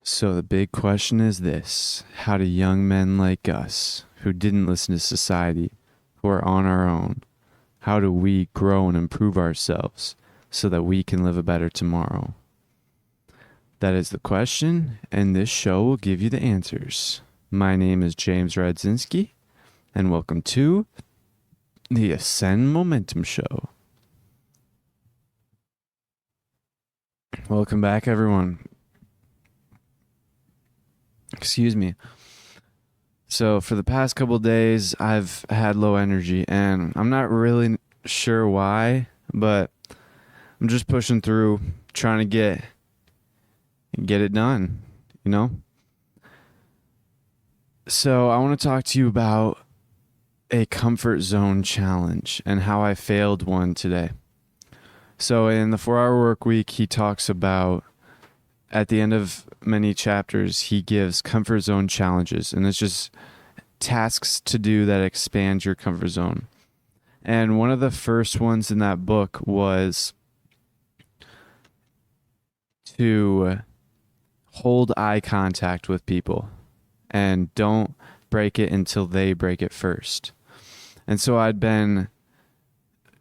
So the big question is this: how do young men like us, who didn't listen to society, who are on our own, how do we grow and improve ourselves so that we can live a better tomorrow? That is the question, and this show will give you the answers. My name is James Radzinski, and welcome to the Ascend Momentum Show. Welcome back, everyone. Excuse me. So for the past couple of days, I've had low energy, and I'm not really sure why, but I'm just pushing through, trying to get it done, you know? So I want to talk to you about a comfort zone challenge and how I failed one today. So in the 4-Hour Work Week, he talks about, at the end of many chapters, he gives comfort zone challenges, and it's just tasks to do that expand your comfort zone. And one of the first ones in that book was to hold eye contact with people and don't break it until they break it first. And so I'd been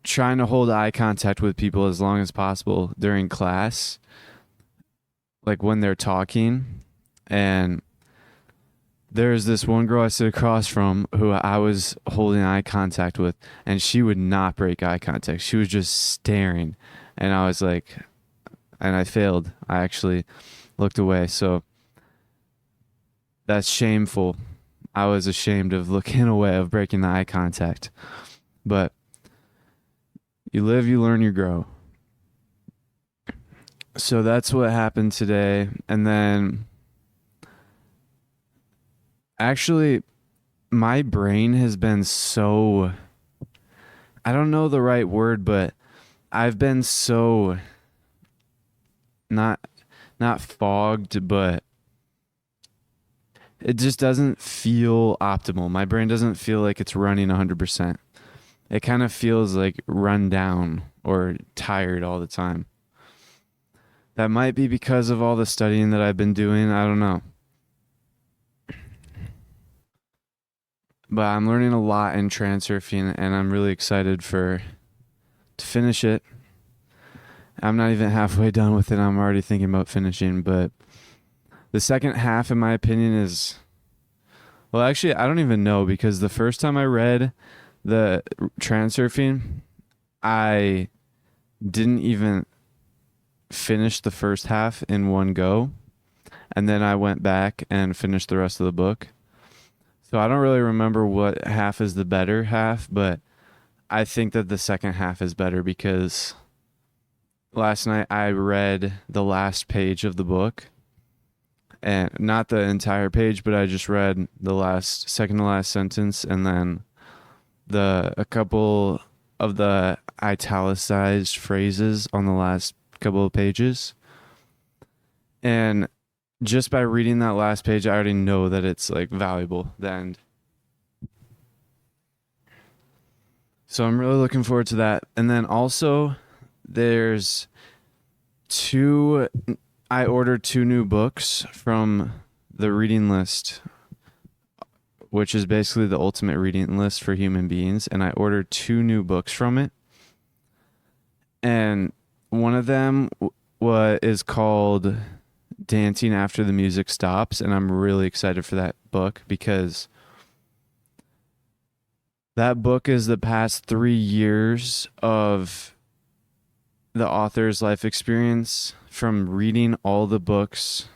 trying to hold eye contact with people as long as possible during class, like when they're talking. And there's this one girl I sit across from who I was holding eye contact with, and she would not break eye contact. She was just staring. And I was like, and I failed. I actually looked away. So that's shameful. I was ashamed of looking away, of breaking the eye contact. But you live, you learn, you grow. So that's what happened today. And then actually, my brain has been so, I don't know the right word, but I've been so not fogged, but it just doesn't feel optimal. My brain doesn't feel like it's running 100%. It kind of feels like run down or tired all the time. That might be because of all the studying that I've been doing. I don't know. But I'm learning a lot in Transurfing, and I'm really excited to finish it. I'm not even halfway done with it. I'm already thinking about finishing, but the second half, in my opinion, is, well, actually, I don't even know, because the first time I read the Transurfing, I didn't even finish the first half in one go, and then I went back and finished the rest of the book. So I don't really remember what half is the better half, but I think that the second half is better because last night I read the last page of the book, and not the entire page, but I just read the second to last sentence, and then a couple of the italicized phrases on the last couple of pages. And just by reading that last page, I already know that it's like valuable, the end. So I'm really looking forward to that. And then also I ordered 2 new books from the reading list, which is basically the ultimate reading list for human beings. And I ordered 2 new books from it. And one of them is called Dancing After the Music Stops. And I'm really excited for that book because that book is the past 3 years of the author's life experience, from reading all the books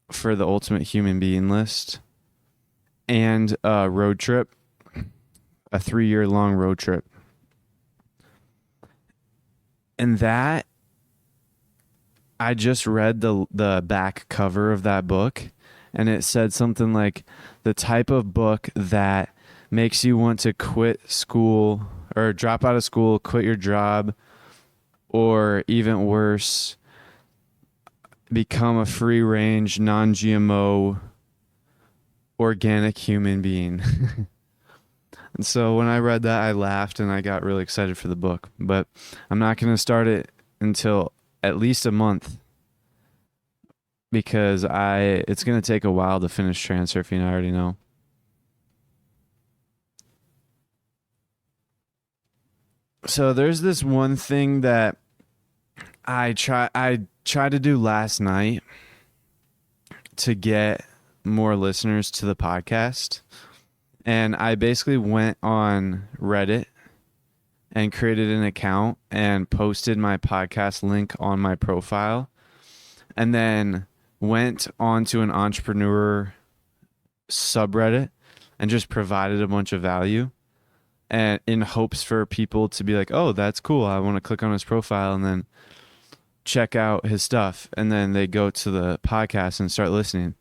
for the ultimate human being list and a road trip, a 3-year long road trip. And that, I just read the back cover of that book, and it said something like the type of book that makes you want to quit school or drop out of school, quit your job, or even worse, become a free-range, non-GMO, organic human being. And so when I read that, I laughed and I got really excited for the book. But I'm not going to start it until at least a month because it's going to take a while to finish Transurfing, I already know. So there's this one thing that I tried to do last night to get more listeners to the podcast. And I basically went on Reddit and created an account and posted my podcast link on my profile, and then went onto an entrepreneur subreddit and just provided a bunch of value, and in hopes for people to be like, oh, that's cool, I want to click on his profile and then check out his stuff, and then they go to the podcast and start listening.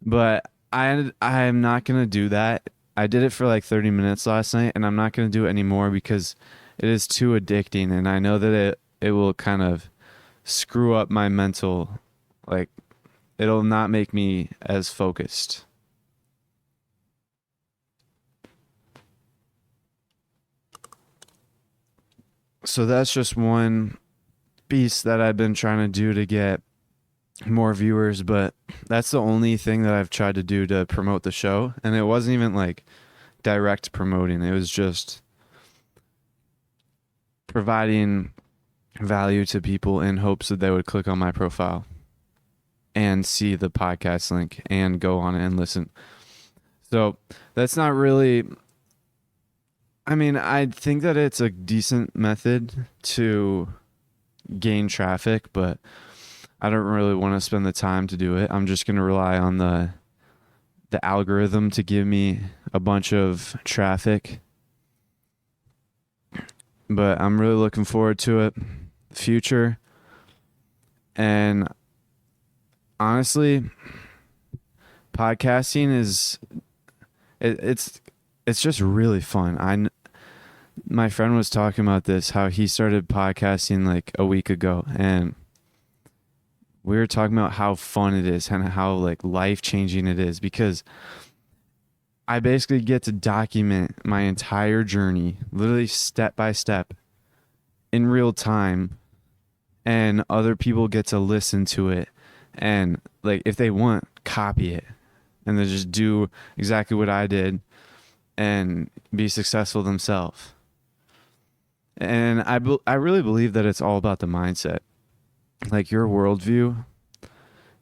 But I'm not going to do that. I did it for like 30 minutes last night, and I'm not going to do it anymore because it is too addicting, and I know that it will kind of screw up my mental, like it'll not make me as focused. So that's just one piece that I've been trying to do to get more viewers, but that's the only thing that I've tried to do to promote the show, and it wasn't even like direct promoting. It was just providing value to people in hopes that they would click on my profile and see the podcast link and go on it and listen. So that's not really, I mean, I think that it's a decent method to gain traffic, but I don't really want to spend the time to do it. I'm just going to rely on the algorithm to give me a bunch of traffic. But I'm really looking forward to it, future. And honestly, podcasting is it's just really fun. My friend was talking about this, how he started podcasting like a week ago, and we were talking about how fun it is and how like life-changing it is, because I basically get to document my entire journey, literally step by step, in real time, and other people get to listen to it and, like, if they want, copy it, and then just do exactly what I did and be successful themselves. And I really believe that it's all about the mindset. Like, your worldview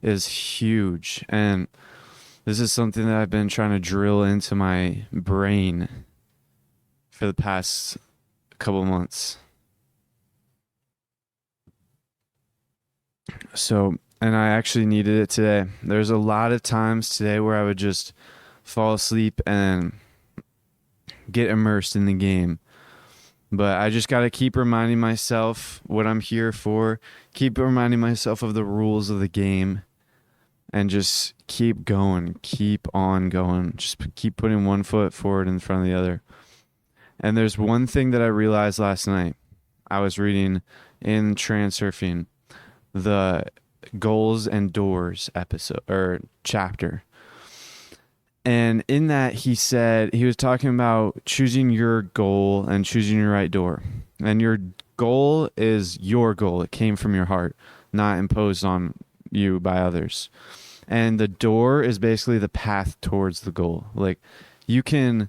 is huge, and this is something that I've been trying to drill into my brain for the past couple months. So, and I actually needed it today. There's a lot of times today where I would just fall asleep and get immersed in the game. But I just got to keep reminding myself what I'm here for, keep reminding myself of the rules of the game, and just keep going, keep on going. Just keep putting one foot forward in front of the other. And there's one thing that I realized last night. I was reading in Transurfing the goals and doors episode or chapter. And in that, he was talking about choosing your goal and choosing your right door. And your goal is your goal. It came from your heart, not imposed on you by others. And the door is basically the path towards the goal. Like, you can,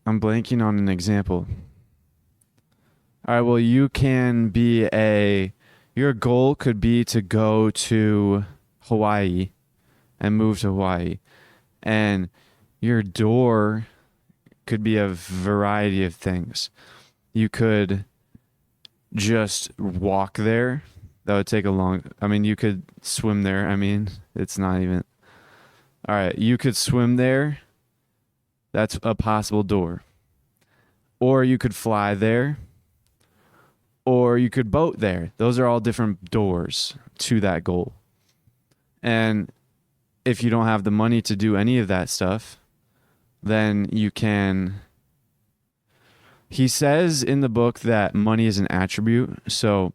I'm blanking on an example. All right, well, you can your goal could be to go to Hawaii and move to Hawaii. And your door could be a variety of things. You could just walk there. That would take you could swim there. It's not even. All right, you could swim there. That's a possible door. Or you could fly there. Or you could boat there. Those are all different doors to that goal. And if you don't have the money to do any of that stuff, then you can. He says in the book that money is an attribute. So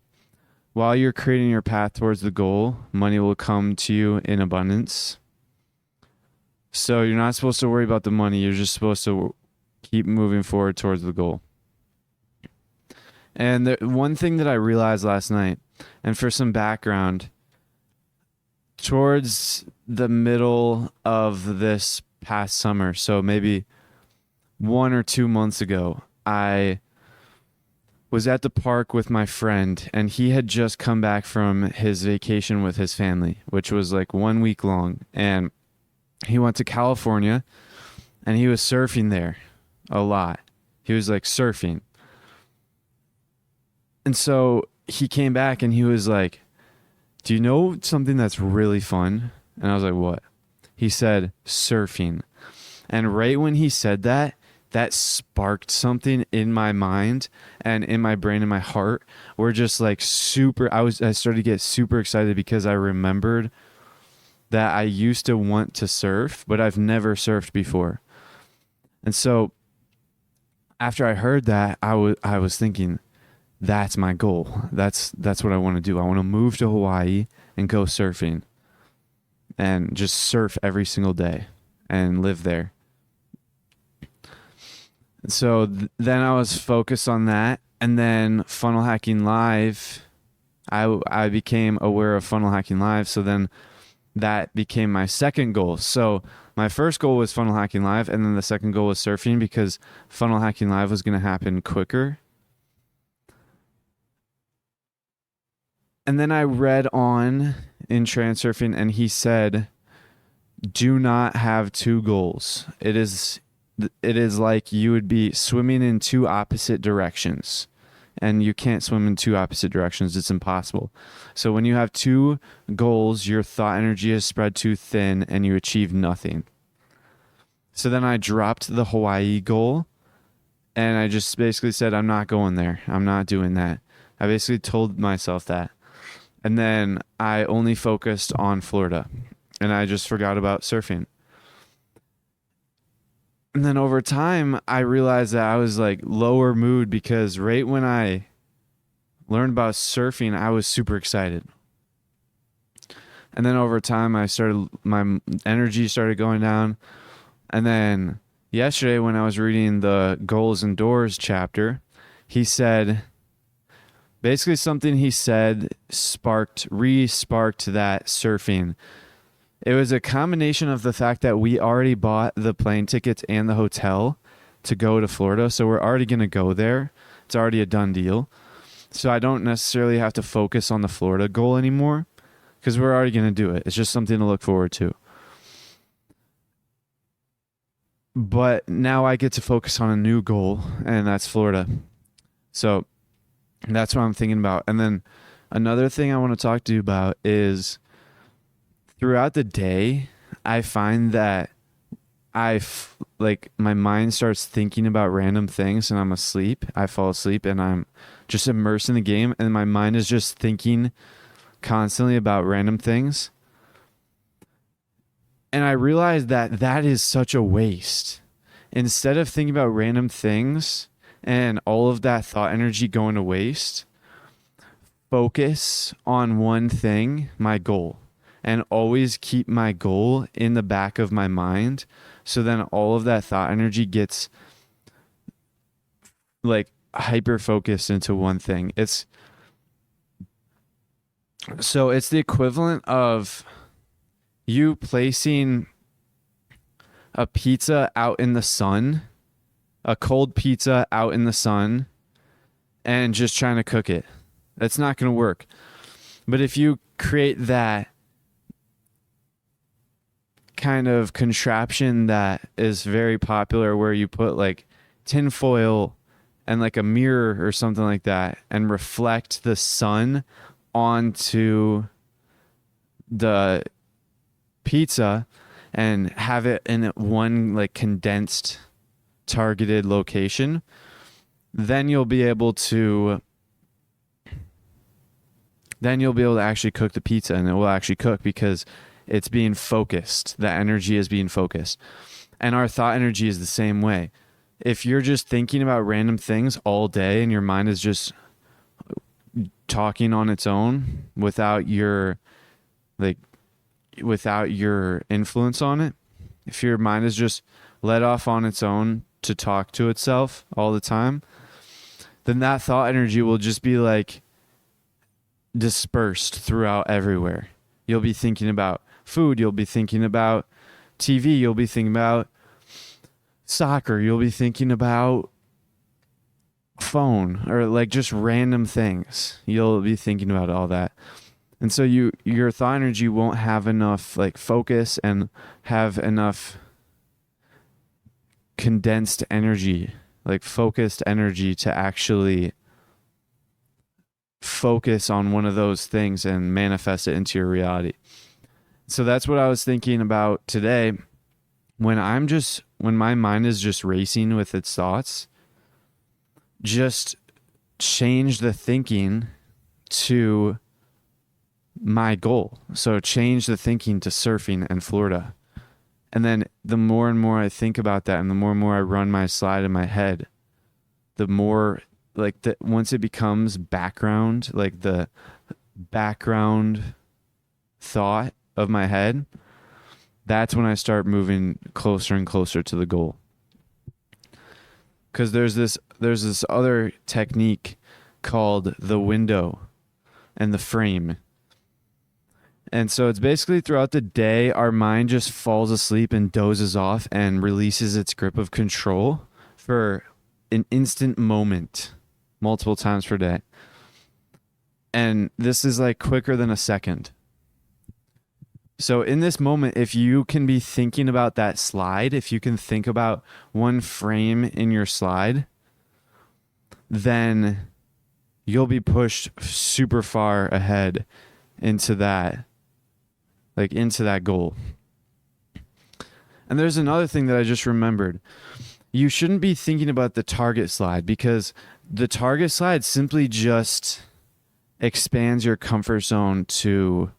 while you're creating your path towards the goal, money will come to you in abundance. So you're not supposed to worry about the money. You're just supposed to keep moving forward towards the goal. And one thing that I realized last night And for some background, towards the middle of this past summer, so maybe 1 or 2 months ago, I was at the park with my friend, and he had just come back from his vacation with his family, which was like 1 week long. And he went to California, and he was surfing there a lot. He was like surfing. And so he came back and he was like, do you know something that's really fun? And I was like, what? He said, surfing. And right when he said that, that sparked something in my mind and in my brain and my heart. We're just like I started to get super excited because I remembered that I used to want to surf, but I've never surfed before. And so after I heard that, I was thinking, that's my goal. That's what I want to do. I want to move to Hawaii and go surfing and just surf every single day and live there. So then I was focused on that, and then Funnel Hacking Live, I became aware of Funnel Hacking Live, so then that became my second goal. So my first goal was Funnel Hacking Live, and then the second goal was surfing because Funnel Hacking Live was going to happen quicker. And then I read on in Transurfing, and he said, do not have two goals. It is like you would be swimming in two opposite directions, and you can't swim in two opposite directions. It's impossible. So when you have two goals, your thought energy is spread too thin and you achieve nothing. So then I dropped the Hawaii goal, and I just basically said, I'm not going there. I'm not doing that. I basically told myself that. And then I only focused on Florida, and I just forgot about surfing. And then over time, I realized that I was like lower mood because right when I learned about surfing, I was super excited. And then over time, my energy started going down. And then yesterday when I was reading the Goals and Doors chapter, he said, basically something he said re-sparked that surfing. It was a combination of the fact that we already bought the plane tickets and the hotel to go to Florida. So we're already going to go there. It's already a done deal. So I don't necessarily have to focus on the Florida goal anymore because we're already going to do it. It's just something to look forward to. But now I get to focus on a new goal, and that's Florida. So that's what I'm thinking about. And then another thing I want to talk to you about is throughout the day, I find that my mind starts thinking about random things, and I'm asleep. I fall asleep and I'm just immersed in the game, and my mind is just thinking constantly about random things. And I realized that is such a waste. Instead of thinking about random things and all of that thought energy going to waste, focus on one thing, my goal. And always keep my goal in the back of my mind. So then all of that thought energy gets like hyper focused into one thing. It's the equivalent of you placing a pizza out in the sun, a cold pizza out in the sun, and just trying to cook it. That's not going to work. But if you create that kind of contraption that is very popular where you put like tin foil and like a mirror or something like that and reflect the sun onto the pizza and have it in one like condensed targeted location, then you'll be able to actually cook the pizza, and it will actually cook because it's being focused. The energy is being focused. And our thought energy is the same way. If you're just thinking about random things all day and your mind is just talking on its own without your influence on it, if your mind is just let off on its own to talk to itself all the time, then that thought energy will just be like dispersed throughout everywhere. You'll be thinking about food, you'll be thinking about TV, you'll be thinking about soccer, you'll be thinking about phone, or like just random things. You'll be thinking about all that. And so your thought energy won't have enough like focus and have enough condensed energy, like focused energy to actually focus on one of those things and manifest it into your reality. So that's what I was thinking about today. When my mind is just racing with its thoughts, just change the thinking to my goal. So change the thinking to surfing and Florida. And then the more and more I think about that, and the more and more I run my slide in my head, the more once it becomes background, like the background thought of my head, that's when I start moving closer and closer to the goal. Because there's this other technique called the window and the frame. And so it's basically throughout the day, our mind just falls asleep and dozes off and releases its grip of control for an instant moment, multiple times per day. And this is like quicker than a second. So in this moment, if you can be thinking about that slide, if you can think about one frame in your slide, then you'll be pushed super far ahead into that goal. And there's another thing that I just remembered. You shouldn't be thinking about the target slide, because the target slide simply just expands your comfort zone to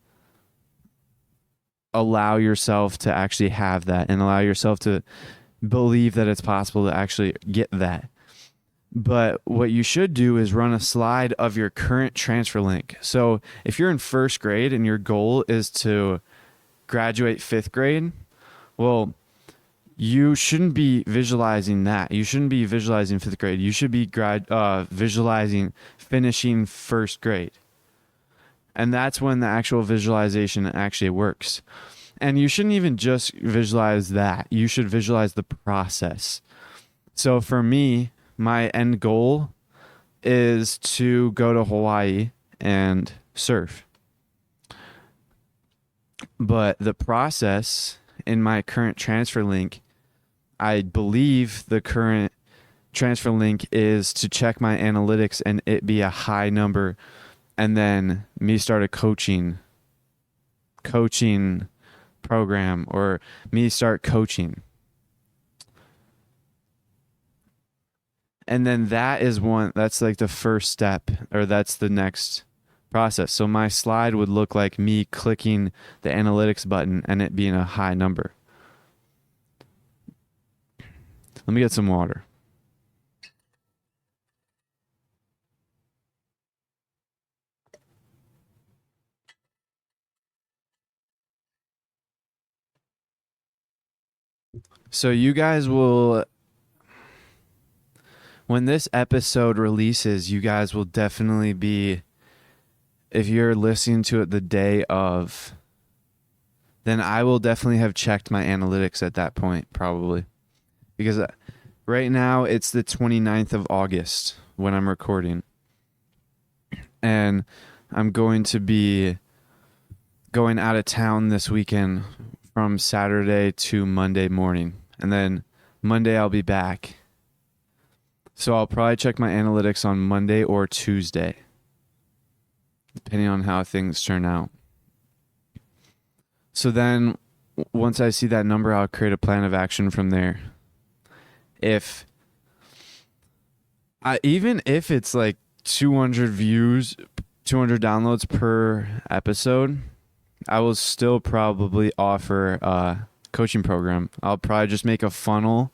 allow yourself to actually have that and allow yourself to believe that it's possible to actually get that. But what you should do is run a slide of your current transfer link. So if you're in first grade and your goal is to graduate fifth grade, well, you shouldn't be visualizing that. You shouldn't be visualizing fifth grade. You should be visualizing finishing first grade. And that's when the actual visualization actually works. And you shouldn't even just visualize that. You should visualize the process. So for me, my end goal is to go to Hawaii and surf. But the process in my current transfer link, I believe the current transfer link is to check my analytics and it be a high number, and then me start a coaching program, or me start coaching. And then that's like the first step, or that's the next process. So my slide would look like me clicking the analytics button and it being a high number. Let me get some water. So you guys will, when this episode releases, you guys will definitely be, if you're listening to it the day of, then I will definitely have checked my analytics at that point, probably. Because right now it's the 29th of August when I'm recording. And I'm going to be going out of town this weekend from Saturday to Monday morning. And then Monday I'll be back. So I'll probably check my analytics on Monday or Tuesday, depending on how things turn out. So then once I see that number, I'll create a plan of action from there. Even if it's like 200 views, 200 downloads per episode, I will still probably offer a coaching program. I'll probably just make a funnel,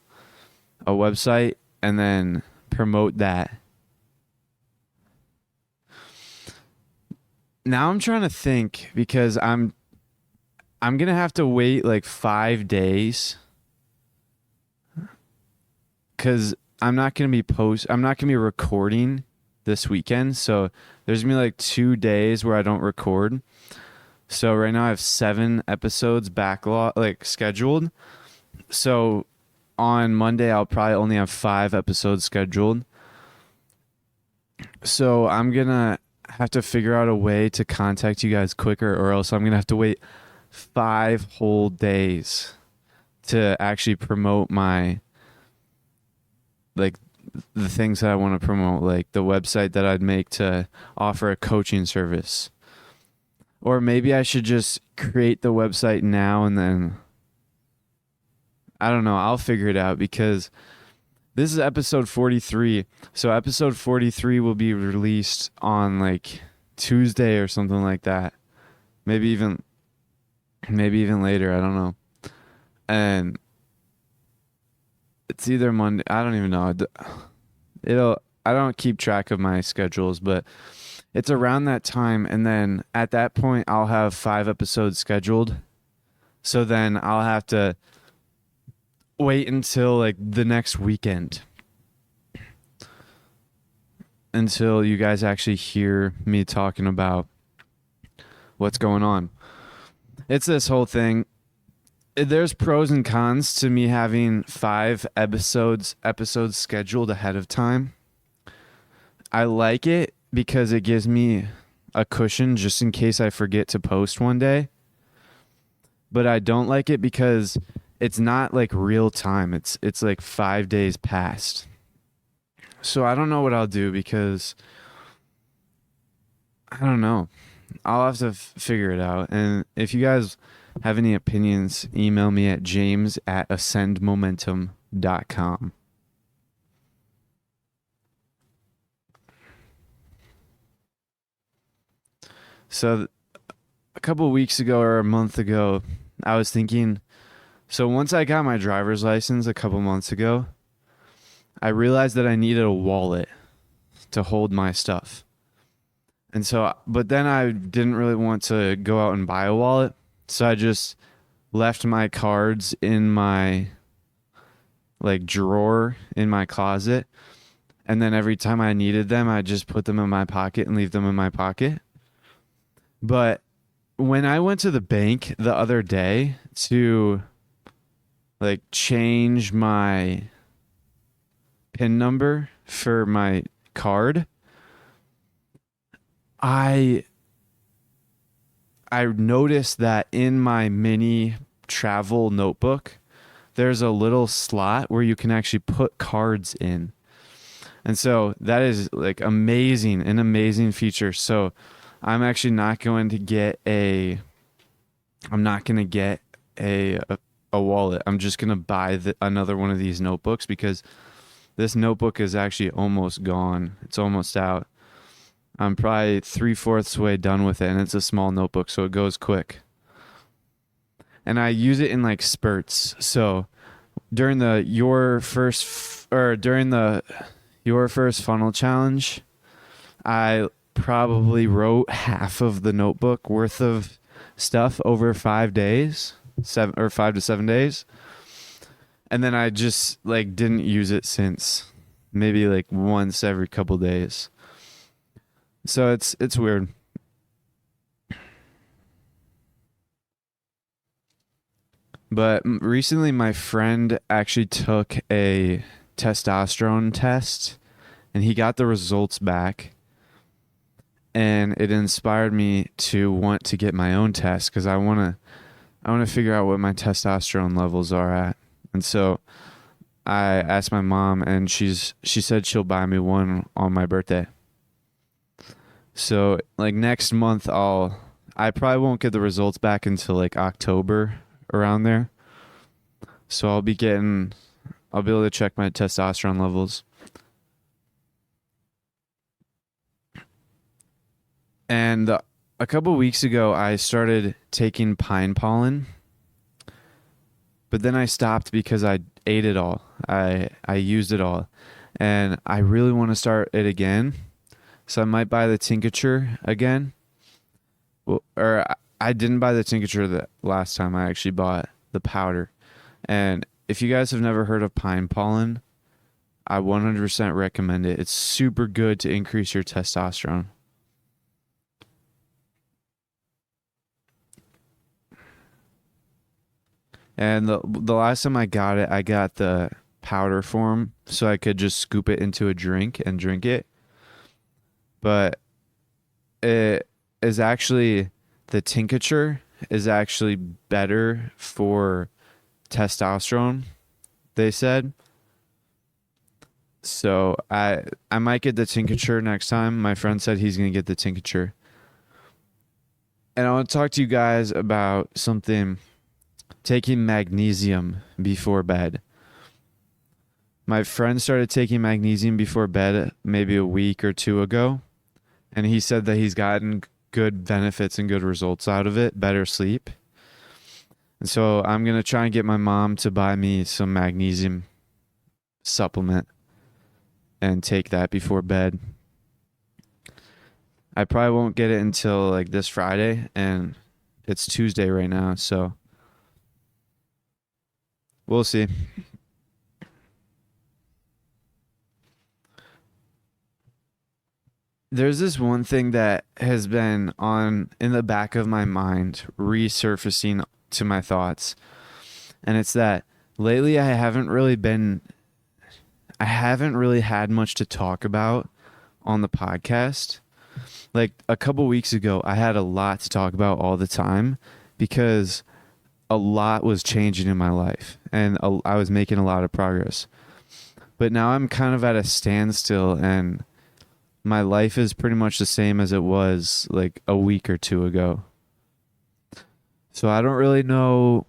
a website, and then promote that. Now I'm trying to think, because I'm going to have to wait like 5 days, because I'm not going to be recording this weekend. So there's gonna be like 2 days where I don't record. So right now I have 7 episodes backlog, like scheduled. So on Monday I'll probably only have 5 episodes scheduled. So I'm gonna have to figure out a way to contact you guys quicker, or else I'm gonna have to wait 5 whole days to actually promote my, like, the things that I want to promote, like the website that I'd make to offer a coaching service. Or maybe I should just create the website now and then, I don't know, I'll figure it out, because this is episode 43. So episode 43 will be released on like Tuesday or something like that. Maybe even later, I don't know. And it's either Monday, I don't even know. I don't keep track of my schedules, but it's around that time, and then at that point I'll have 5 episodes scheduled. So then I'll have to wait until like the next weekend until you guys actually hear me talking about what's going on. It's this whole thing. There's pros and cons to me having 5 episodes scheduled ahead of time. I like it because it gives me a cushion just in case I forget to post one day. But I don't like it because it's not like real time. It's like 5 days past. So I don't know what I'll do, because I don't know. I'll have to figure it out. And if you guys have any opinions, email me at james@ascendmomentum.com. So a couple of weeks ago or a month ago, I was thinking, so once I got my driver's license a couple months ago, I realized that I needed a wallet to hold my stuff. And so, but then I didn't really want to go out and buy a wallet. So I just left my cards in my like drawer in my closet. And then every time I needed them, I just put them in my pocket and leave them in my pocket. But when I went to the bank the other day to like change my PIN number for my card, I noticed that in my mini travel notebook, there's a little slot where you can actually put cards in. And so that is like an amazing feature. So I'm actually not going to get a wallet. I'm just going to buy another one of these notebooks, because this notebook is actually almost gone. It's almost out. I'm probably 3/4 way done with it, and it's a small notebook, so it goes quick. And I use it in like spurts. So during the Your First Funnel Challenge, I probably wrote half of the notebook worth of stuff over 5 days, 5 to 7 days. And then I just like didn't use it since, maybe like once every couple days. So it's weird. But recently my friend actually took a testosterone test, and he got the results back. And it inspired me to want to get my own test, because I want to figure out what my testosterone levels are at. And so I asked my mom, and she said she'll buy me one on my birthday. So like next month I probably won't get the results back until like October, around there. So I'll be able to check my testosterone levels. And a couple weeks ago, I started taking pine pollen, but then I stopped because I ate it all. I used it all, and I really want to start it again. So I might buy the tincture again. Well, or I didn't buy the tincture the last time. I actually bought the powder. And if you guys have never heard of pine pollen, I 100% recommend it. It's super good to increase your testosterone. And the last time I got it, I got the powder form so I could just scoop it into a drink and drink it. But it is actually, the tincture is actually better for testosterone, they said. So I might get the tincture next time. My friend said he's going to get the tincture. And I want to talk to you guys about something, taking magnesium before bed. My friend started taking magnesium before bed maybe a week or two ago, and he said that he's gotten good benefits and good results out of it, better sleep. And so I'm going to try and get my mom to buy me some magnesium supplement and take that before bed. I probably won't get it until like this Friday, and it's Tuesday right now, so we'll see. There's this one thing that has been on in the back of my mind, resurfacing to my thoughts. And it's that lately I haven't really had much to talk about on the podcast. Like a couple weeks ago, I had a lot to talk about all the time because a lot was changing in my life and I was making a lot of progress. But now I'm kind of at a standstill, and my life is pretty much the same as it was like a week or two ago. So I don't really know.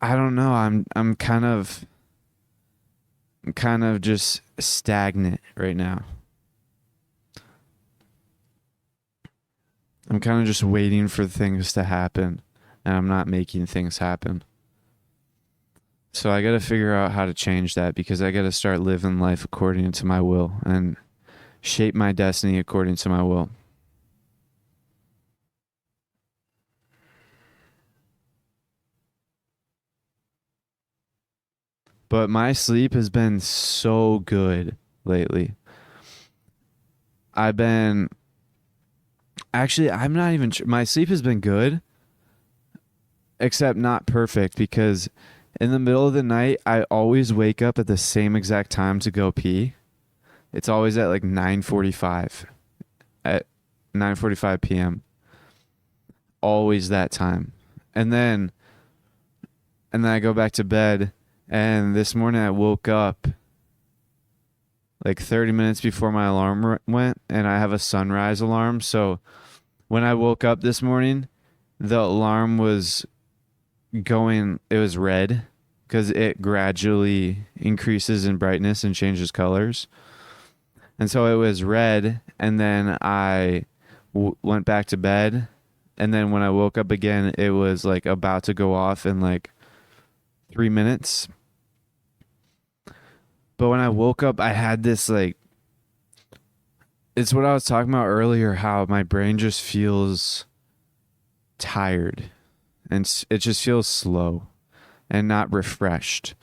I don't know. I'm kind of just stagnant right now. I'm kind of just waiting for things to happen, and I'm not making things happen. So I got to figure out how to change that, because I got to start living life according to my will and shape my destiny according to my will. But my sleep has been so good lately. I'm not even sure. My sleep has been good, except not perfect, because in the middle of the night, I always wake up at the same exact time to go pee. It's always at like 9:45 p.m. Always that time. And then I go back to bed, and this morning I woke up like 30 minutes before my alarm went, and I have a sunrise alarm. So when I woke up this morning, the alarm was going, it was red because it gradually increases in brightness and changes colors. And so it was red, and then I went back to bed, and then when I woke up again, it was like about to go off in like 3 minutes. But when I woke up, I had this like, it's what I was talking about earlier, how my brain just feels tired, and it just feels slow and not refreshed.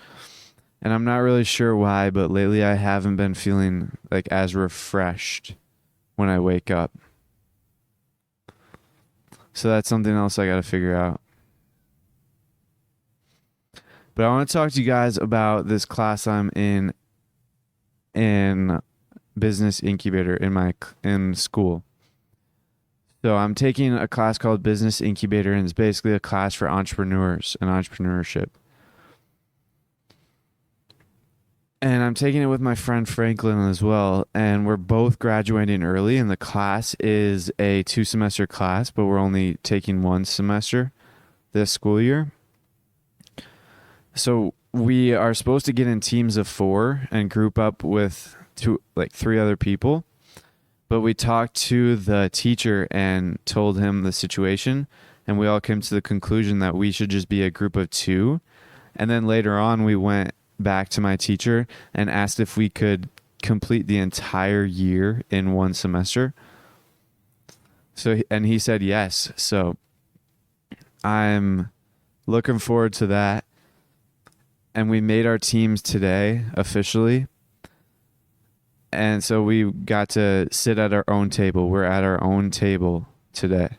And I'm not really sure why, but lately I haven't been feeling like as refreshed when I wake up. So that's something else I got to figure out. But I want to talk to you guys about this class I'm in Business Incubator in school. So I'm taking a class called Business Incubator, and it's basically a class for entrepreneurs and entrepreneurship. And I'm taking it with my friend Franklin as well. And we're both graduating early. And the class is a 2-semester class, but we're only taking 1 semester this school year. So we are supposed to get in teams of 4 and group up with 3 other people. But we talked to the teacher and told him the situation. And we all came to the conclusion that we should just be a group of 2. And then later on, we went back to my teacher and asked if we could complete the entire year in 1 semester. And he said yes. So I'm looking forward to that. and we made our teams today officially. And so we got to sit at our own table. We're at our own table today.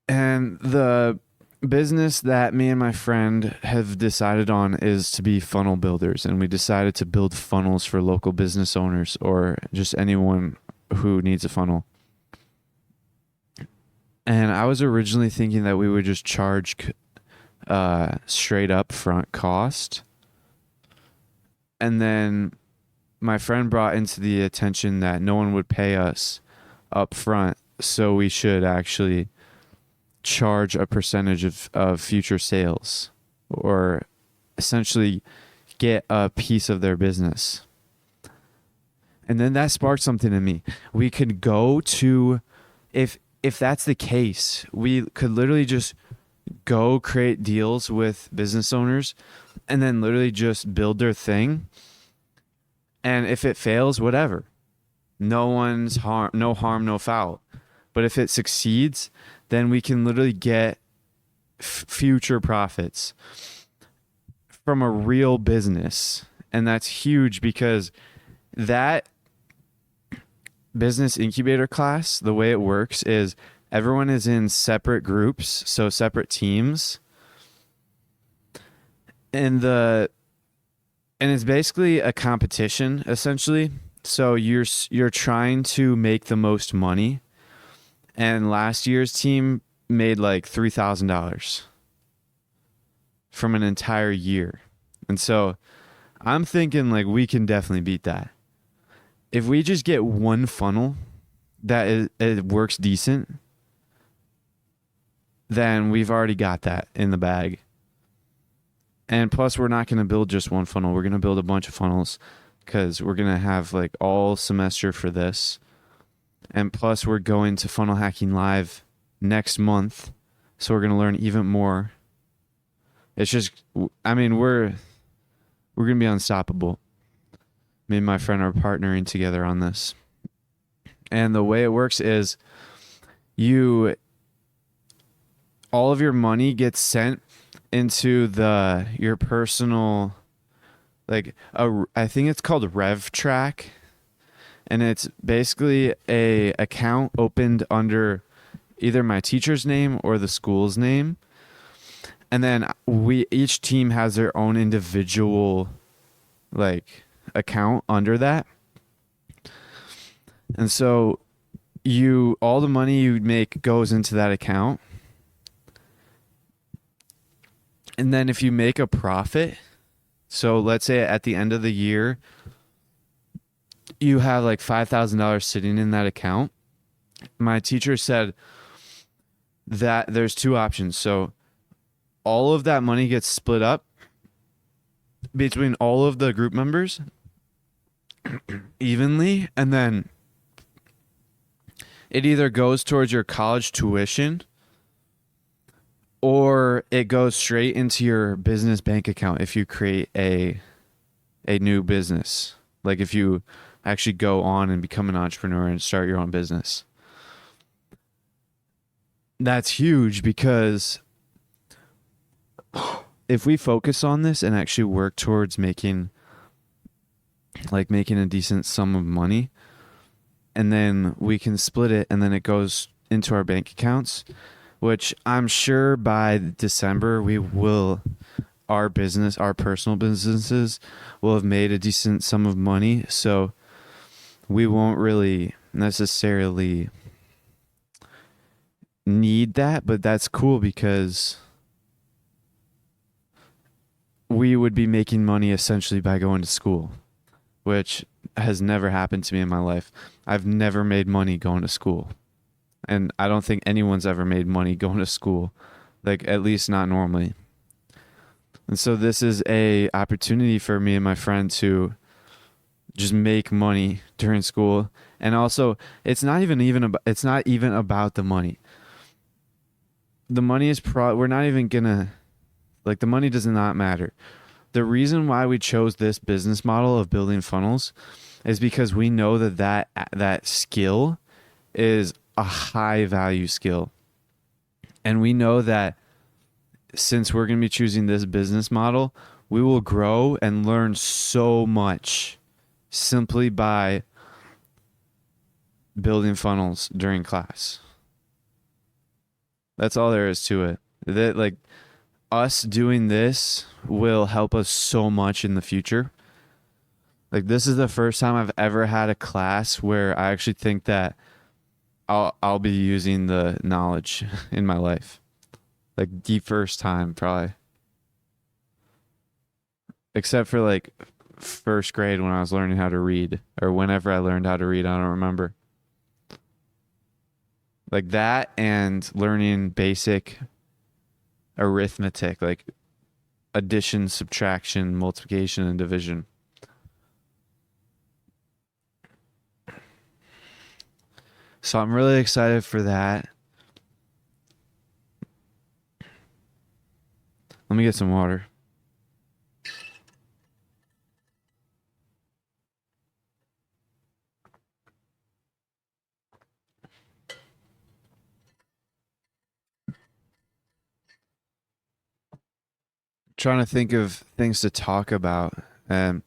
And the business that me and my friend have decided on is to be funnel builders. And we decided to build funnels for local business owners or just anyone who needs a funnel. And I was originally thinking that we would just charge straight up front cost. And then my friend brought into the attention that no one would pay us up front, so we should actually charge a percentage of future sales, or essentially get a piece of their business. And then that sparked something in me. We could go to, if that's the case, we could literally just go create deals with business owners and then literally just build their thing. And if it fails, whatever. No harm, no foul. But if it succeeds, then we can literally get future profits from a real business. And that's huge, because that business incubator class, the way it works is everyone is in separate groups, so separate teams. And it's basically a competition, essentially. So you're trying to make the most money. And last year's team made like $3,000 from an entire year. And so I'm thinking like we can definitely beat that. If we just get one funnel that it works decent, then we've already got that in the bag. And plus, we're not going to build just one funnel. We're going to build a bunch of funnels, because we're going to have like all semester for this. And plus, we're going to Funnel Hacking Live next month, so we're going to learn even more. It's just, I mean, we're going to be unstoppable. Me and my friend are partnering together on this. And the way it works is all of your money gets sent into your personal, like I think it's called RevTrack. And it's basically a account opened under either my teacher's name or the school's name. And then each team has their own individual like account under that. And so all the money you make goes into that account. And then if you make a profit, so let's say at the end of the year, you have like $5,000 sitting in that account. My teacher said that there's two options. So all of that money gets split up between all of the group members evenly, and then it either goes towards your college tuition or it goes straight into your business bank account if you create a new business. Like if you actually go on and become an entrepreneur and start your own business. That's huge, because if we focus on this and actually work towards making a decent sum of money, and then we can split it and then it goes into our bank accounts, which I'm sure by December our personal businesses will have made a decent sum of money. So we won't really necessarily need that, but that's cool, because we would be making money essentially by going to school, which has never happened to me in my life. I've never made money going to school. And I don't think anyone's ever made money going to school, like at least not normally. And so this is a opportunity for me and my friend to just make money during school. And also, it's not even about the money. The money is we're not even gonna, like, the money does not matter. The reason why we chose this business model of building funnels is because we know that skill is a high value skill. And we know that since we're going to be choosing this business model, we will grow and learn so much simply by building funnels during class. That's all there is to it. That, like, us doing this will help us so much in the future. Like, this is the first time I've ever had a class where I actually think that I'll be using the knowledge in my life. Like, the first time, probably. Except for, like, first grade when I was learning how to read, or whenever I learned how to read, I don't remember. Like that, and learning basic arithmetic, like addition, subtraction, multiplication, and division. So I'm really excited for that. Let me get some water. Trying to think of things to talk about, and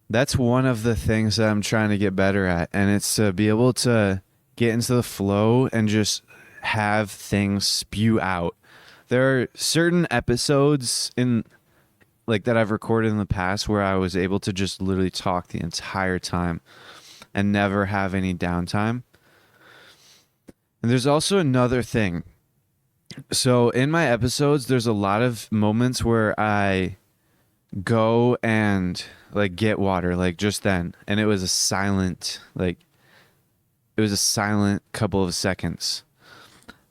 that's one of the things that I'm trying to get better at, and it's to be able to get into the flow and just have things spew out. There are certain episodes in, like, that I've recorded in the past where I was able to just literally talk the entire time and never have any downtime. And there's also another thing. So in my episodes, there's a lot of moments where I go and, like, get water, like, just then, and it was a silent couple of seconds.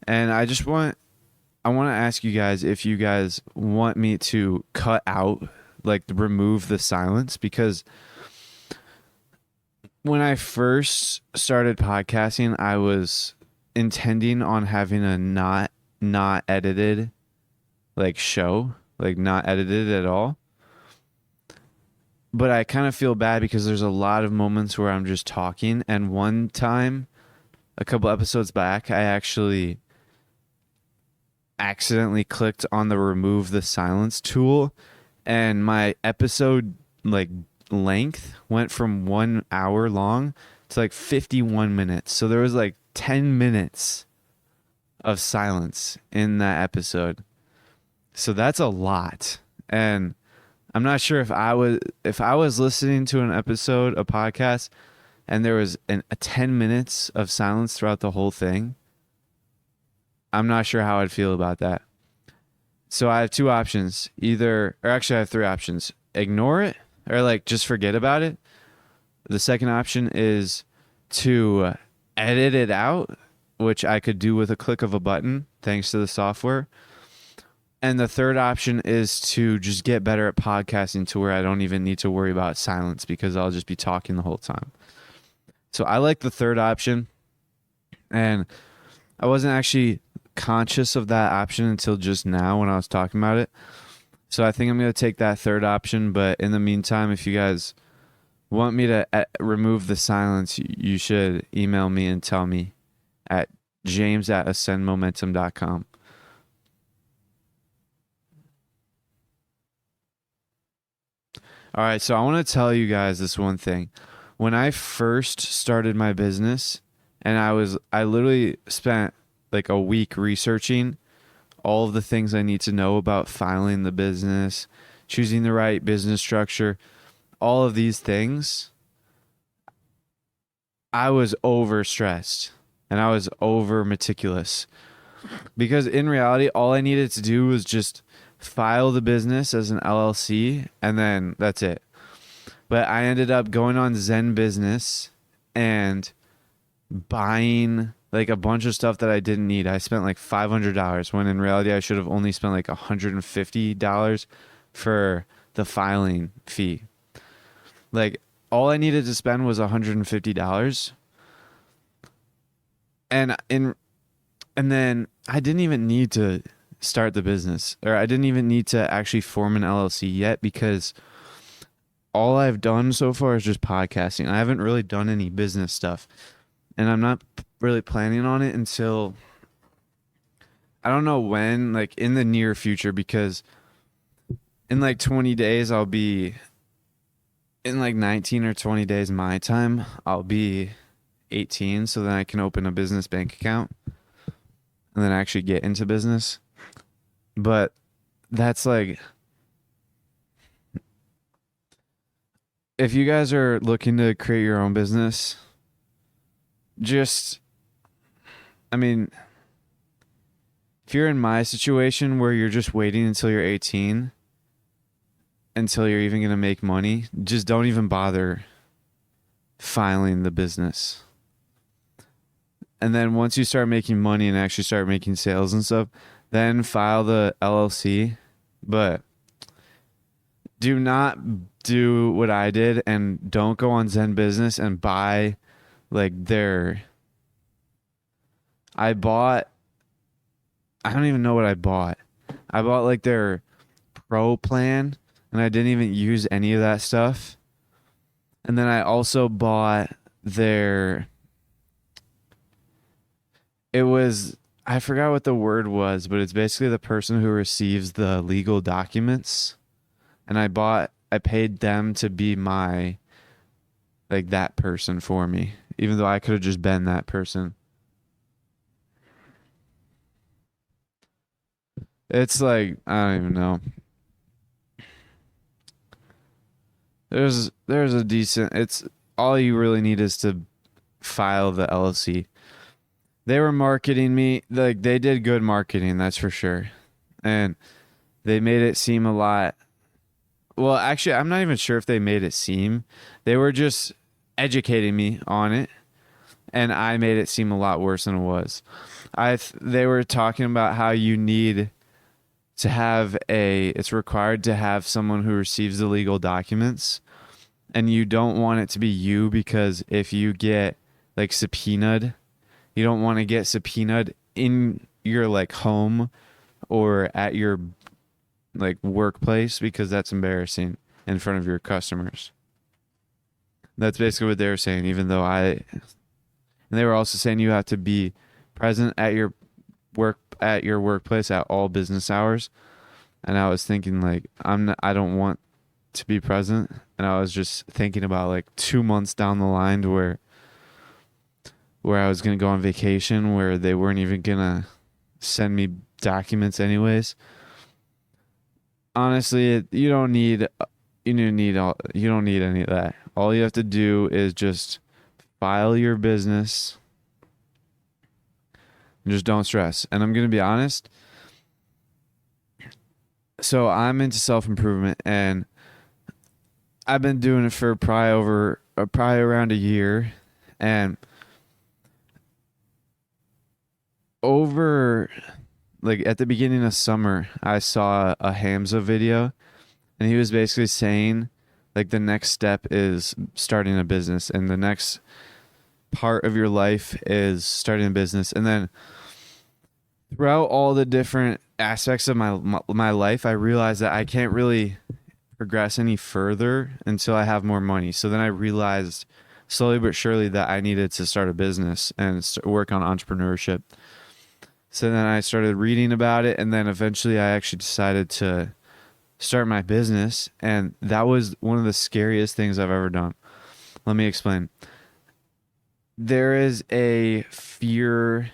And I want to ask you guys if you guys want me to cut out, like, remove the silence, because when I first started podcasting, I was intending on having a not edited, like, show, like, not edited at all. But I kind of feel bad because there's a lot of moments where I'm just talking, and one time, a couple episodes back, I actually accidentally clicked on the remove the silence tool, and my episode, like, length went from 1 hour long to like 51 minutes. So there was like 10 minutes of silence in that episode. So that's a lot. And I'm not sure if I was listening to an episode, a podcast, and there was a 10 minutes of silence throughout the whole thing, I'm not sure how I'd feel about that. So I have two options. I have three options. Ignore it, or, like, just forget about it. The second option is to edit it out, which I could do with a click of a button, thanks to the software. And the third option is to just get better at podcasting to where I don't even need to worry about silence, because I'll just be talking the whole time. So I like the third option, and I wasn't actually conscious of that option until just now when I was talking about it. So I think I'm going to take that third option. But in the meantime, if you guys want me to remove the silence, you should email me and tell me at james@ascendmomentum.com. All right, so I want to tell you guys this one thing. When I first started my business, and I literally spent like a week researching all of the things I need to know about filing the business, choosing the right business structure, all of these things. I was overstressed and I was over meticulous, because in reality, all I needed to do was just file the business as an LLC, and then that's it. But I ended up going on Zen Business and buying like a bunch of stuff that I didn't need. I spent like $500 when in reality I should have only spent like $150 for the filing fee. Like, all I needed to spend was $150. And then I didn't even need to start the business, or I didn't even need to actually form an LLC yet, because all I've done so far is just podcasting. I haven't really done any business stuff. and I'm not really planning on it until I don't know when, like in the near future, because in like 20 days I'll be in like 19 or 20 days my time, I'll be 18, so then I can open a business bank account and then actually get into business. But that's like, if you guys are looking to create your own business, just, I mean, if you're in my situation where you're just waiting until you're 18 until you're even going to make money, just don't even bother filing the business. And then once you start making money and actually start making sales and stuff, then file the LLC. But do not do what I did and don't go on Zen Business and buy like I don't even know what I bought. I bought like their pro plan and I didn't even use any of that stuff. And then I also bought I forgot what the word was, but it's basically the person who receives the legal documents. And I paid them to be like that person for me, even though I could have just been that person. It's like, I don't even know. There's a decent, it's all you really need is to file the LLC. They were marketing me, like they did good marketing, that's for sure. And they made it seem a lot, well, actually, I'm not even sure if they made it seem. They were just educating me on it, and I made it seem a lot worse than it was. They were talking about how you need to have it's required to have someone who receives the legal documents, and you don't want it to be you, because if you get like subpoenaed, you don't want to get subpoenaed in your like home or at your like workplace, because that's embarrassing in front of your customers. That's basically what they were saying, even though and they were also saying you have to be present at your workplace at all business hours. And I was thinking like, I don't want to be present. And I was just thinking about like 2 months down the line to where I was going to go on vacation, where they weren't even going to send me documents anyways. Honestly, you don't need any of that. All you have to do is just file your business. Just don't stress. And I'm going to be honest. So I'm into self-improvement, and I've been doing it for probably around a year. And over like at the beginning of summer, I saw a Hamza video, and he was basically saying like the next step is starting a business, and the next part of your life is starting a business. And then throughout all the different aspects of my life, I realized that I can't really progress any further until I have more money. So then I realized slowly but surely that I needed to start a business and work on entrepreneurship. So then I started reading about it, and then eventually I actually decided to start my business, and that was one of the scariest things I've ever done. Let me explain. There is a fear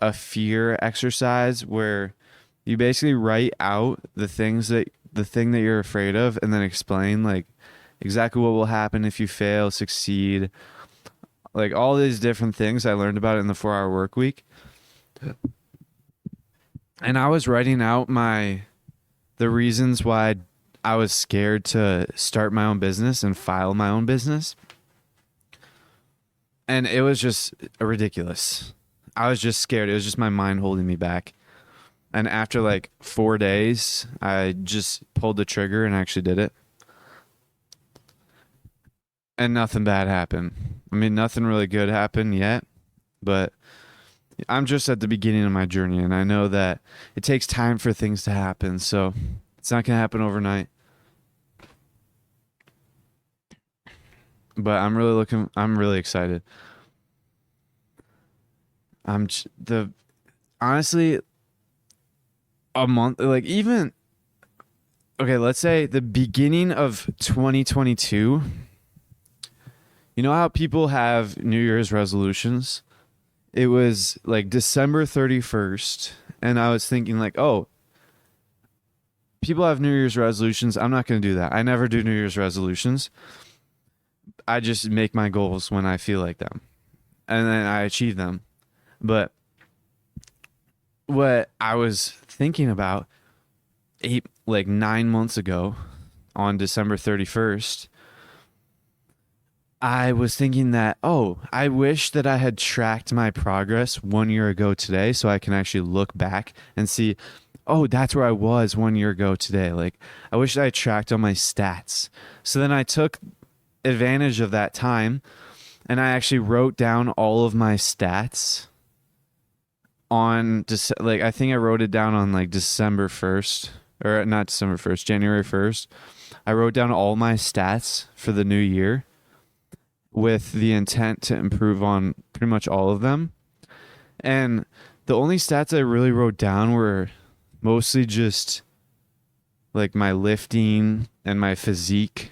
exercise where you basically write out the thing that you're afraid of, and then explain like exactly what will happen if you fail, succeed, like all these different things I learned about in the 4-hour work week. And I was writing out the reasons why I was scared to start my own business and file my own business. And it was just ridiculous. I was just scared. It was just my mind holding me back. And after like 4 days, I just pulled the trigger and actually did it. And nothing bad happened. I mean, nothing really good happened yet, but I'm just at the beginning of my journey, and I know that it takes time for things to happen. So it's not going to happen overnight. But I'm really excited. The honestly a month, like, even okay, let's say the beginning of 2022. You know how people have New Year's resolutions? It was like December 31st, and I was thinking like, "Oh, people have New Year's resolutions. I'm not going to do that. I never do New Year's resolutions. I just make my goals when I feel like them, and then I achieve them." But what I was thinking about 9 months ago on December 31st, I was thinking that, oh, I wish that I had tracked my progress 1 year ago today so I can actually look back and see, oh, that's where I was 1 year ago today. Like, I wish I had tracked all my stats. So then I took advantage of that time and I actually wrote down all of my stats on like, I think I wrote it down on like December 1st, or not December 1st, January 1st. I wrote down all my stats for the new year with the intent to improve on pretty much all of them. And the only stats I really wrote down were mostly just like my lifting and my physique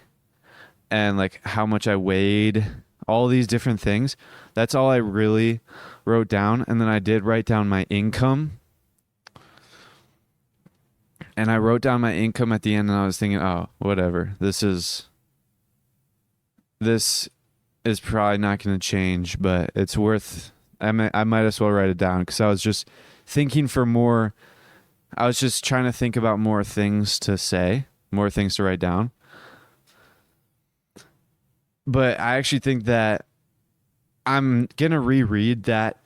and like how much I weighed, all these different things. That's all I really wrote down. And then I did write down my income. And I wrote down my income at the end, and I was thinking, oh, whatever. This is probably not going to change, but it's worth. I might as well write it down because I was just thinking for more. I was just trying to think about more things to say, more things to write down. But I actually think that I'm gonna reread that,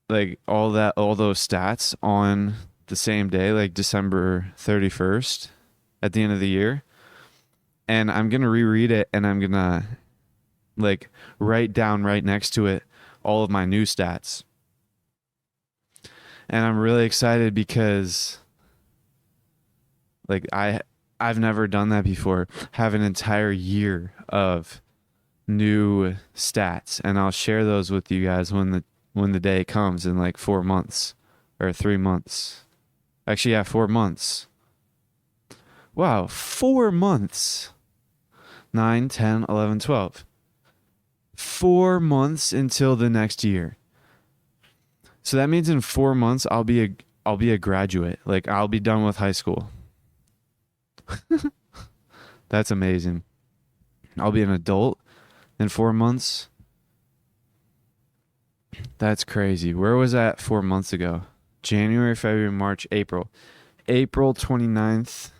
like all those stats on the same day, like December 31st, at the end of the year, and I'm gonna reread it, and I'm gonna like write down right next to it all of my new stats. And I'm really excited because like I've never done that before. Have an entire year of new stats, and I'll share those with you guys when the day comes in like 4 months or 3 months. Actually, yeah, 4 months. Wow, 4 months. 9, 10, 11, 12. 4 months until the next year. So that means in 4 months I'll be a graduate. Like, I'll be done with high school. That's amazing. I'll be an adult in 4 months. That's crazy. Where was that 4 months ago? January, February, March, April. April 29th,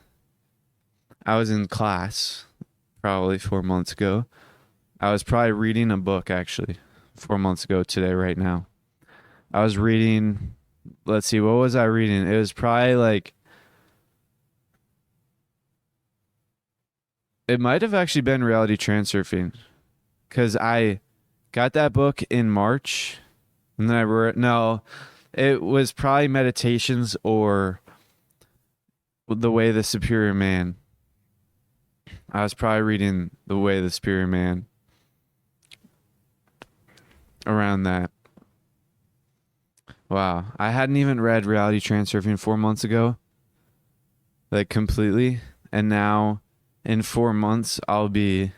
I was in class probably 4 months ago. I was probably reading a book actually 4 months ago today, right now. I was reading, let's see, what was I reading? It was probably like, it might have actually been Reality Transurfing, because I got that book in March, and then I wrote, no, it was probably Meditations or The Way of the Superior Man. I was probably reading The Way of the Superior Man around that. Wow. I hadn't even read Reality Transurfing 4 months ago, like completely. And now in 4 months, I'll be,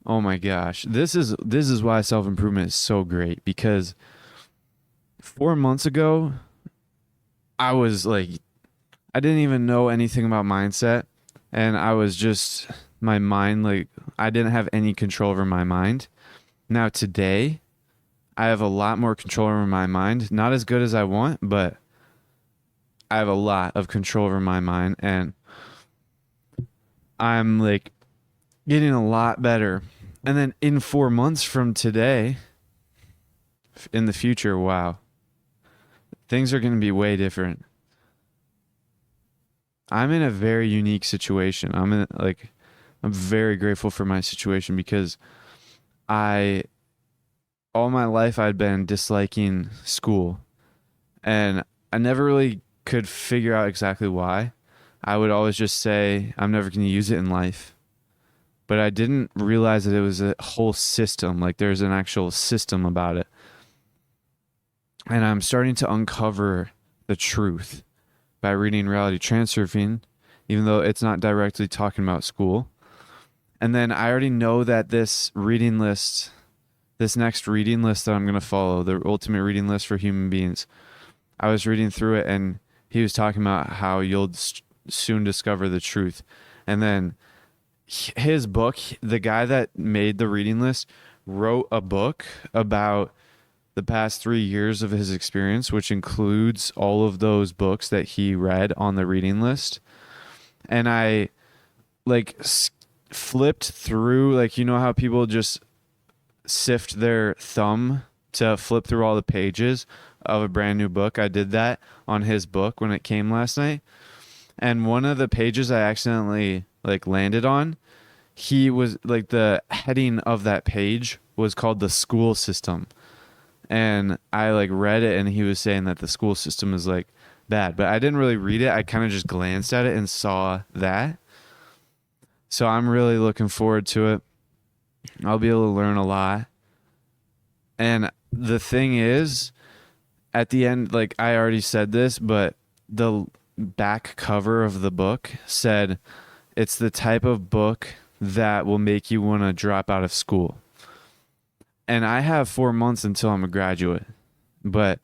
oh my gosh. This is why self-improvement is so great, because 4 months ago, I was like, I didn't even know anything about mindset. And I was just, my mind, like, I didn't have any control over my mind. Now today, I have a lot more control over my mind. Not as good as I want, but I have a lot of control over my mind, and I'm like getting a lot better. And then in 4 months from today, in the future, wow, things are going to be way different. I'm in a very unique situation. I'm very grateful for my situation, because all my life I'd been disliking school, and I never really could figure out exactly why. I would always just say I'm never going to use it in life. but I didn't realize that it was a whole system. Like there's an actual system about it. And I'm starting to uncover the truth by reading Reality Transurfing, even though it's not directly talking about school. And then I already know that this next reading list that I'm going to follow, the ultimate reading list for human beings, I was reading through it and he was talking about how you'll soon discover the truth. And then his book, the guy that made the reading list, wrote a book about the past 3 years of his experience, which includes all of those books that he read on the reading list. And I like flipped through, like, you know how people just sift their thumb to flip through all the pages of a brand new book? I did that on his book when it came last night. And one of the pages I accidentally like landed on, he was like, the heading of that page was called the school system. And I like read it and he was saying that the school system is like bad, but I didn't really read it. I kind of just glanced at it and saw that. So I'm really looking forward to it. I'll be able to learn a lot. And the thing is, at the end, like I already said this, but the back cover of the book said it's the type of book that will make you want to drop out of school. And I have 4 months until I'm a graduate. But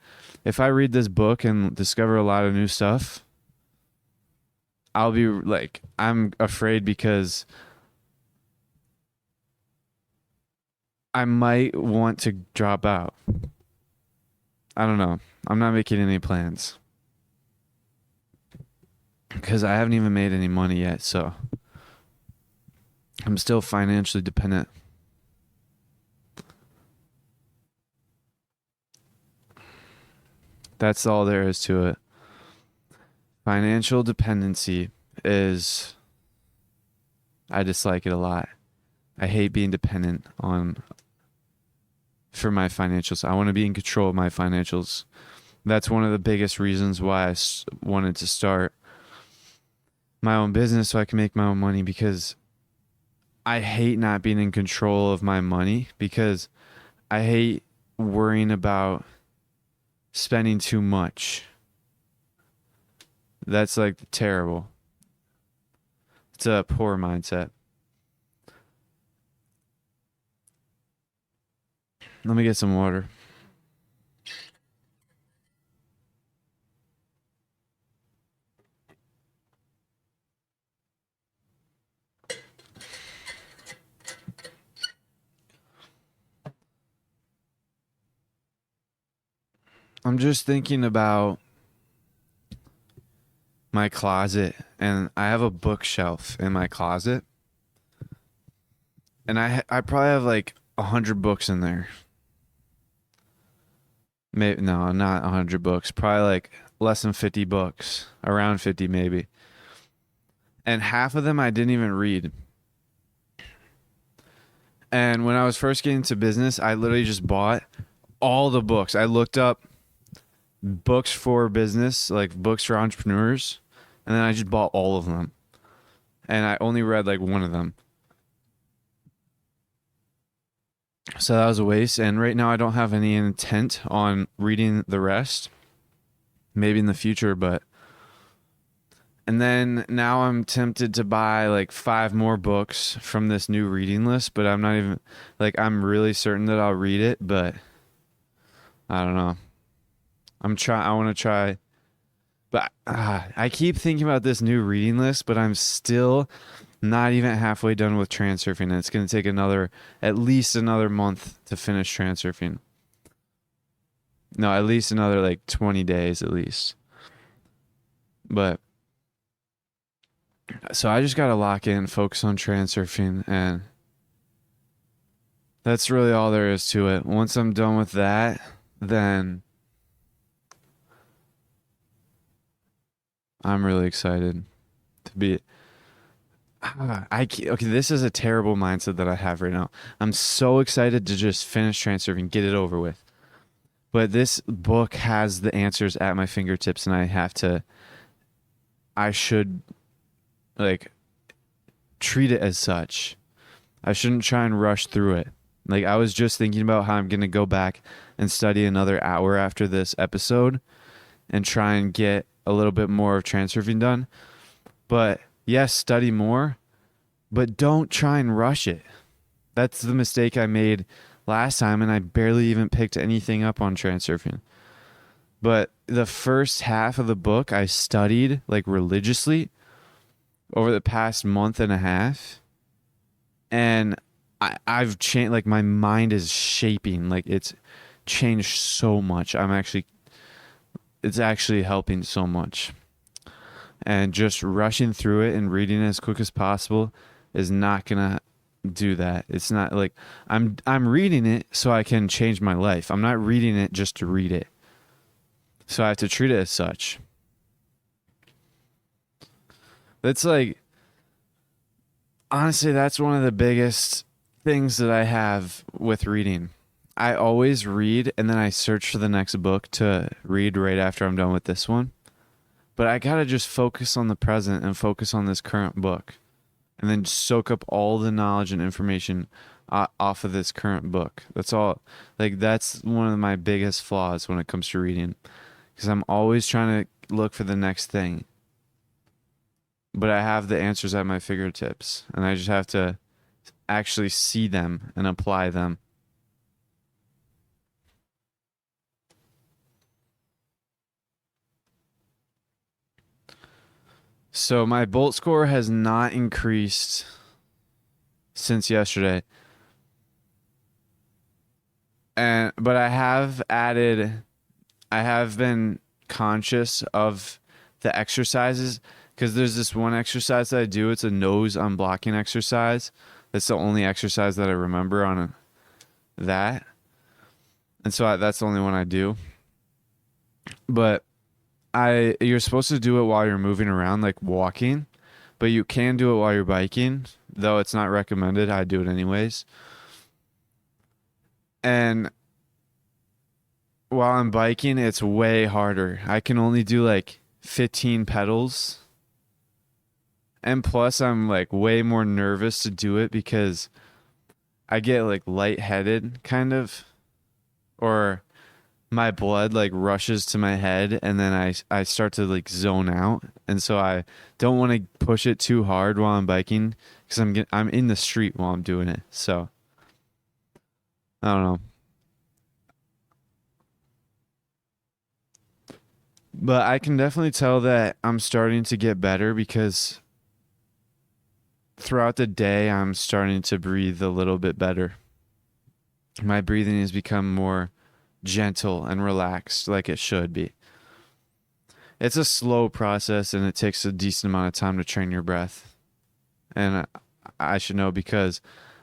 if I read this book and discover a lot of new stuff, I'll be like, I'm afraid because I might want to drop out. I don't know. I'm not making any plans because I haven't even made any money yet. So I'm still financially dependent. That's all there is to it. Financial dependency is, I dislike it a lot. I hate being dependent for my financials. I want to be in control of my financials. That's one of the biggest reasons why I wanted to start my own business so I can make my own money, because I hate not being in control of my money, because I hate worrying about spending too much. That's like terrible. It's a poor mindset. Let me get some water. I'm just thinking about my closet, and I have a bookshelf in my closet, and I probably have like 100 books in there. Maybe no, not 100 books. Probably like less than 50 books, around 50 maybe. And half of them I didn't even read. And when I was first getting into business, I literally just bought all the books. I looked up books for business, like books for entrepreneurs, and then I just bought all of them. And I only read like one of them. So that was a waste. And right now I don't have any intent on reading the rest. Maybe in the future, but. And then now I'm tempted to buy like 5 more books from this new reading list, but I'm not even, like, I'm really certain that I'll read it, but I don't know. I want to try, but I keep thinking about this new reading list, but I'm still not even halfway done with Transurfing. And it's going to take at least another month to finish Transurfing. No, at least another like 20 days at least. But so I just got to lock in, focus on Transurfing, and that's really all there is to it. Once I'm done with that, then I'm really excited to be. Okay, this is a terrible mindset that I have right now. I'm so excited to just finish Transurfing, get it over with. But this book has the answers at my fingertips, and I should like treat it as such. I shouldn't try and rush through it. Like, I was just thinking about how I'm going to go back and study another hour after this episode and try and get a little bit more of Transurfing done. But yes, study more, but don't try and rush it. That's the mistake I made last time, and I barely even picked anything up on Transurfing. But the first half of the book I studied like religiously over the past month and a half, and I've changed. Like, my mind is shaping. Like, it's changed so much. It's actually helping so much. And just rushing through it and reading it as quick as possible is not gonna do that. It's not like I'm reading it so I can change my life. I'm not reading it just to read it. So I have to treat it as such. That's like, honestly, that's one of the biggest things that I have with reading. I always read and then I search for the next book to read right after I'm done with this one. But I gotta just focus on the present and focus on this current book, and then soak up all the knowledge and information off of this current book. That's all. Like, that's one of my biggest flaws when it comes to reading, because I'm always trying to look for the next thing. But I have the answers at my fingertips, and I just have to actually see them and apply them. So my Bolt score has not increased since yesterday. But I have been conscious of the exercises, because there's this one exercise that I do. It's a nose unblocking exercise. That's the only exercise that I remember on that. And so that's the only one I do. But you're supposed to do it while you're moving around, like walking, but you can do it while you're biking, though it's not recommended. I do it anyways. And while I'm biking, it's way harder. I can only do like 15 pedals. And plus, I'm like way more nervous to do it because I get like lightheaded, kind of, or my blood like rushes to my head, and then I start to like zone out. And so I don't want to push it too hard while I'm biking, because I'm in the street while I'm doing it. So I don't know. But I can definitely tell that I'm starting to get better, because throughout the day I'm starting to breathe a little bit better. My breathing has become more gentle and relaxed, like it should be. It's a slow process, and it takes a decent amount of time to train your breath. And I should know, because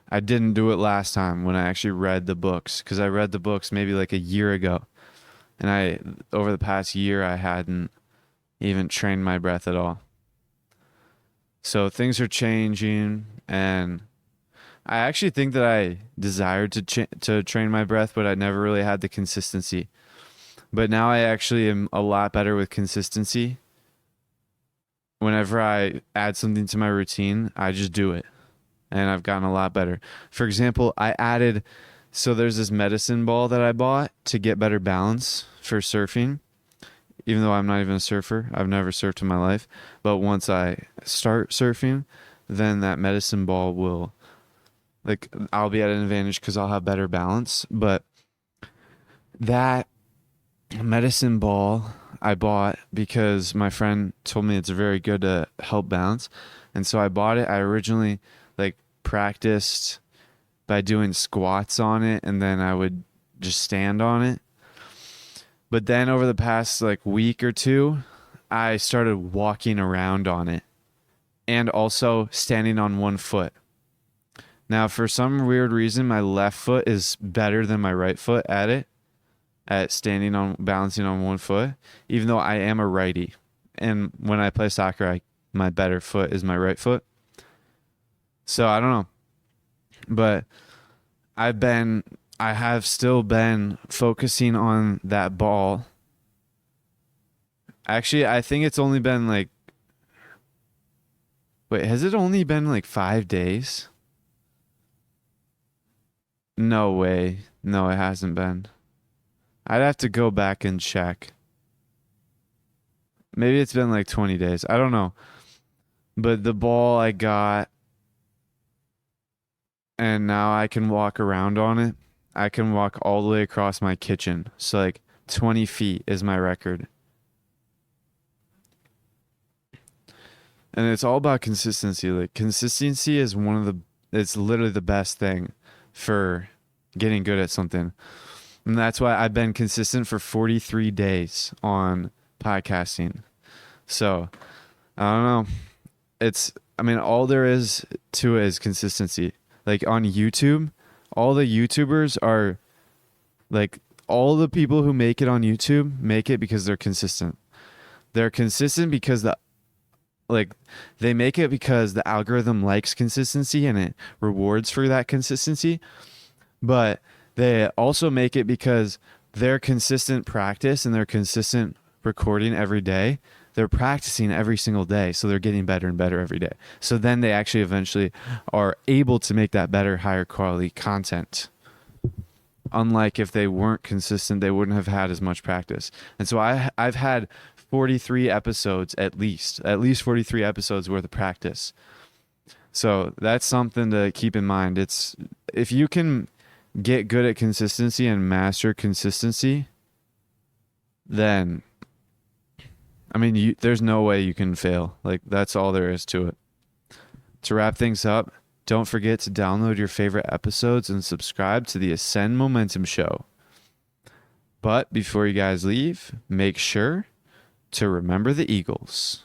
I didn't do it last time when I actually read the books, because I read the books maybe like a year ago. And over the past year, I hadn't even trained my breath at all. So things are changing, and I actually think that I desired to train my breath, but I never really had the consistency. But now I actually am a lot better with consistency. Whenever I add something to my routine, I just do it, and I've gotten a lot better. For example, so there's this medicine ball that I bought to get better balance for surfing. Even though I'm not even a surfer, I've never surfed in my life. But once I start surfing, then that medicine ball will, like, I'll be at an advantage because I'll have better balance. But that medicine ball I bought because my friend told me it's very good to help balance. And so I bought it. I originally like practiced by doing squats on it, and then I would just stand on it. But then over the past like week or two, I started walking around on it, and also standing on one foot. Now, for some weird reason, my left foot is better than my right foot at balancing on one foot, even though I am a righty. And when I play soccer, my better foot is my right foot. So I don't know. But I have still been focusing on that ball. Actually, I think it's only been like, wait, has it only been like 5 days? No way. No, it hasn't been. I'd have to go back and check. Maybe it's been like 20 days. I don't know. But the ball I got, and now I can walk around on it. I can walk all the way across my kitchen. So, like, 20 feet is my record. And it's all about consistency. Like, consistency is it's literally the best thing for getting good at something. And that's why I've been consistent for 43 days on podcasting. So, I don't know. All there is to it is consistency. Like on YouTube, all the YouTubers are like, all the people who make it on YouTube make it because they're consistent. They're consistent because they make it because the algorithm likes consistency and it rewards for that consistency. But they also make it because their consistent practice and their consistent recording every day, they're practicing every single day. So they're getting better and better every day. So then they actually eventually are able to make that better, higher quality content. Unlike if they weren't consistent, they wouldn't have had as much practice. And so I've had 43 episodes at least 43 episodes worth of practice. So that's something to keep in mind. It's if you can get good at consistency and master consistency, then there's no way you can fail. Like, that's all there is to it. To wrap things up, don't forget to download your favorite episodes and subscribe to the Ascend Momentum Show. But before you guys leave, make sure to remember the Eagles.